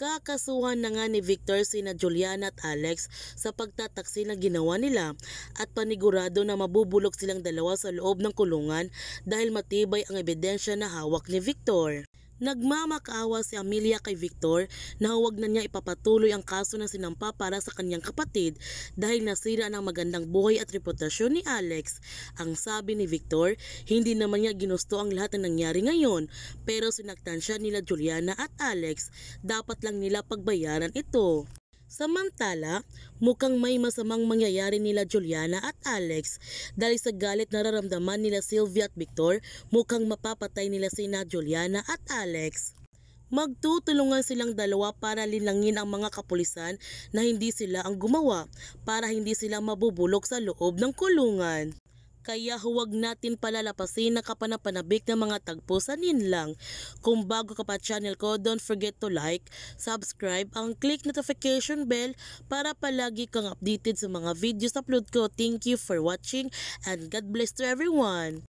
Kakasuhan na nga ni Victor sina Juliana at Alex sa pagtataksil na ginawa nila at panigurado na mabubulok silang dalawa sa loob ng kulungan dahil matibay ang ebidensya na hawak ni Victor. Nagmamakaawa si Amelia kay Victor na huwag na niya ipapatuloy ang kaso na sinampa para sa kanyang kapatid dahil nasira ang magandang buhay at reputasyon ni Alex. Ang sabi ni Victor, hindi naman niya ginusto ang lahat na nangyari ngayon pero sinaktan siya nila Juliana at Alex, dapat lang nila pagbayaran ito. Samantala, mukhang may masamang mangyayari nila Juliana at Alex dahil sa galit na nararamdaman nila Sylvia at Victor, mukhang mapapatay nila sina Juliana at Alex. Magtutulungan silang dalawa para linangin ang mga kapulisan na hindi sila ang gumawa para hindi sila mabubulok sa loob ng kulungan. Kaya huwag natin palalapasin na kapanapanabik ng mga tagpo sa ninlang. Kung bago ka pa channel ko, don't forget to like, subscribe, ang click notification bell para palagi kang updated sa mga videos upload ko. Thank you for watching and God bless to everyone.